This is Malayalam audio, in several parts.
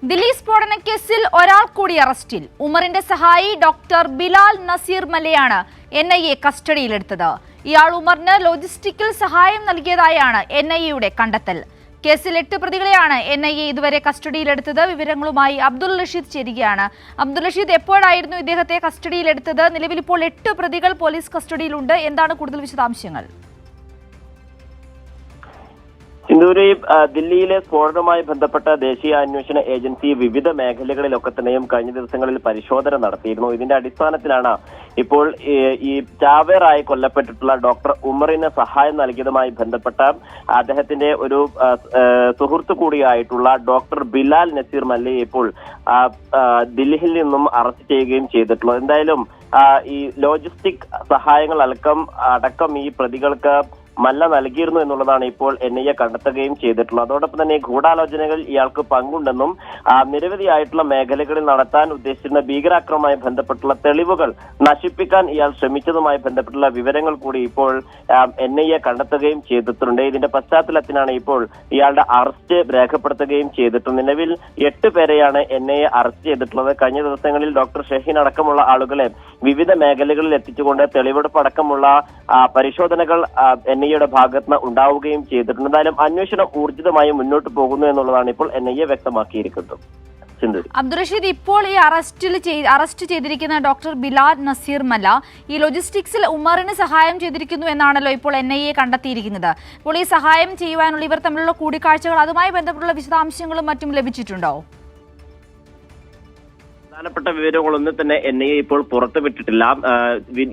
ദില്ലി സ്ഫോടന കേസിൽ ഒരാൾ കൂടി അറസ്റ്റിൽ. ഉമറിന്റെ സഹായി ഡോക്ടർ ബിലാൽ നസീർ മല്ലയാണ് NIA കസ്റ്റഡിയിലെടുത്തത്. ഇയാൾ ഉമറിന് ലോജിസ്റ്റിക്കൽ സഹായം നൽകിയതായാണ് NIAയുടെ കണ്ടെത്തൽ. കേസിൽ 8 പ്രതികളെയാണ് NIA ഇതുവരെ കസ്റ്റഡിയിലെടുത്തത്. വിവരങ്ങളുമായി അബ്ദുൾ റഷീദ് ചേരുകയാണ്. അബ്ദുൾ റഷീദ്, എപ്പോഴായിരുന്നു ഇദ്ദേഹത്തെ കസ്റ്റഡിയിലെടുത്തത്? നിലവിൽ ഇപ്പോൾ 8 പ്രതികൾ പോലീസ് കസ്റ്റഡിയിലുണ്ട്. എന്താണ് കൂടുതൽ വിശദാംശങ്ങൾ? ദില്ലിയിലെ സ്ഫോടനവുമായി ബന്ധപ്പെട്ട ദേശീയ അന്വേഷണ ഏജൻസി വിവിധ മേഖലകളിലൊക്കെ തന്നെയും കഴിഞ്ഞ ദിവസങ്ങളിൽ പരിശോധന നടത്തിയിരുന്നു. ഇതിന്റെ അടിസ്ഥാനത്തിലാണ് ഇപ്പോൾ ഈ ചാവേറായി കൊല്ലപ്പെട്ടിട്ടുള്ള ഡോക്ടർ ഉമറിന് സഹായം നൽകിയതുമായി ബന്ധപ്പെട്ട അദ്ദേഹത്തിന്റെ ഒരു സുഹൃത്തു കൂടിയായിട്ടുള്ള ഡോക്ടർ ബിലാൽ നസീർ മല്ലയെ ഇപ്പോൾ ദില്ലിയിൽ നിന്നും അറസ്റ്റ് ചെയ്യുകയും ചെയ്തിട്ടുള്ളത്. എന്തായാലും ഈ ലോജിസ്റ്റിക് സഹായങ്ങൾ അടക്കം ഈ പ്രതികൾക്ക് മല്ല നൽകിയിരുന്നു എന്നുള്ളതാണ് ഇപ്പോൾ NIA കണ്ടെത്തുകയും ചെയ്തിട്ടുള്ളത്. അതോടൊപ്പം തന്നെ ഗൂഢാലോചനകൾ ഇയാൾക്ക് പങ്കുണ്ടെന്നും നിരവധിയായിട്ടുള്ള മേഖലകളിൽ നടത്താൻ ഉദ്ദേശിച്ചിരുന്ന ഭീകരാക്രമണവുമായി ബന്ധപ്പെട്ടുള്ള തെളിവുകൾ നശിപ്പിക്കാൻ ഇയാൾ ശ്രമിച്ചതുമായി ബന്ധപ്പെട്ടുള്ള വിവരങ്ങൾ കൂടി ഇപ്പോൾ NIA കണ്ടെത്തുകയും ചെയ്തിട്ടുണ്ട്. ഇതിന്റെ പശ്ചാത്തലത്തിലാണ് ഇപ്പോൾ ഇയാളുടെ അറസ്റ്റ് രേഖപ്പെടുത്തുകയും ചെയ്തിട്ടുണ്ട്. നിലവിൽ 8 പേരെയാണ് NIA അറസ്റ്റ് ചെയ്തിട്ടുള്ളത്. കഴിഞ്ഞ ദിവസങ്ങളിൽ ഡോക്ടർ ഷഹീൻ അടക്കമുള്ള ആളുകളെ വിവിധ മേഖലകളിൽ എത്തിച്ചുകൊണ്ട് തെളിവെടുപ്പ് അടക്കമുള്ള പരിശോധനകൾ NIAയുടെ ഭാഗത്ത് നിന്ന് ഉണ്ടാവുകയും ചെയ്തിട്ടുണ്ട്. എന്തായാലും അന്വേഷണം ഊർജിതമായി മുന്നോട്ട് പോകുന്നു എന്നുള്ളതാണ് ഇപ്പോൾ NIA വ്യക്തമാക്കിയിരിക്കുന്നത്. അബ്ദുൾ റഷീദ്, ഇപ്പോൾ ഈ അറസ്റ്റ് ചെയ്തിരിക്കുന്ന ഡോക്ടർ ബിലാൽ നസീർ മല്ല ഈ ലോജിസ്റ്റിക്സിൽ ഉമറിന് സഹായം ചെയ്തിരിക്കുന്നു എന്നാണല്ലോ ഇപ്പോൾ NIA കണ്ടെത്തിയിരിക്കുന്നത്. ഇപ്പോൾ ഈ സഹായം ചെയ്യുവാനുള്ള ഇവർ തമ്മിലുള്ള കൂടിക്കാഴ്ചകൾ, അതുമായി ബന്ധപ്പെട്ടുള്ള വിശദാംശങ്ങളും മറ്റും ലഭിച്ചിട്ടുണ്ടോ? പ്രധാനപ്പെട്ട വിവരങ്ങളൊന്നും തന്നെ NIA ഇപ്പോൾ പുറത്തുവിട്ടിട്ടില്ല.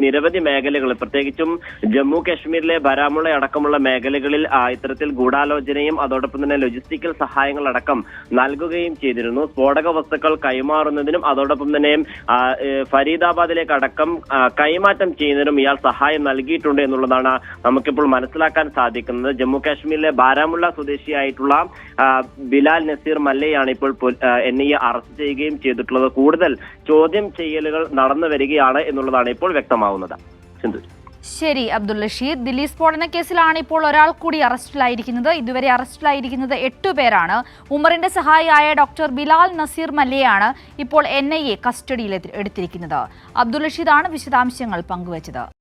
നിരവധി മേഖലകൾ, പ്രത്യേകിച്ചും ജമ്മു കാശ്മീരിലെ ബാരാമുള്ള അടക്കമുള്ള മേഖലകളിൽ ഇത്തരത്തിൽ ഗൂഢാലോചനയും അതോടൊപ്പം തന്നെ ലോജിസ്റ്റിക്കൽ സഹായങ്ങൾ അടക്കം നൽകുകയും ചെയ്തിരുന്നു. സ്ഫോടക വസ്തുക്കൾ കൈമാറുന്നതിനും അതോടൊപ്പം തന്നെ ഫരീദാബാദിലേക്ക് അടക്കം കൈമാറ്റം ചെയ്യുന്നതിനും ഇയാൾ സഹായം നൽകിയിട്ടുണ്ട് എന്നുള്ളതാണ് നമുക്കിപ്പോൾ മനസ്സിലാക്കാൻ സാധിക്കുന്നത്. ജമ്മു കാശ്മീരിലെ ബാരാമുള്ള സ്വദേശിയായിട്ടുള്ള ബിലാൽ നസീർ മല്ലയാണ് ഇപ്പോൾ NIA അറസ്റ്റ് ചെയ്യുകയും ചെയ്തിട്ടുള്ളത്. കൂടുതൽ ചോദ്യം ചെയ്യലുകൾ നടന്നു വരികയാണ് എന്നുള്ളതാണ് ഇപ്പോൾ വ്യക്തമാവുന്നത്. ശരി അബ്ദുൾ റഷീദ്, ദില്ലി സ്ഫോടന കേസിലാണ് ഇപ്പോൾ ഒരാൾ കൂടി അറസ്റ്റിലായിരിക്കുന്നത്. ഇതുവരെ അറസ്റ്റിലായിരിക്കുന്നത് 8 പേരാണ്. ഉമറിന്റെ സഹായിയായ ഡോക്ടർ ബിലാൽ നസീർ മല്ലയാണ് ഇപ്പോൾ NIA കസ്റ്റഡിയിൽ എടുത്തിരിക്കുന്നത്. അബ്ദുൾ റഷീദാണ് വിശദാംശങ്ങൾ പങ്കുവച്ചത്.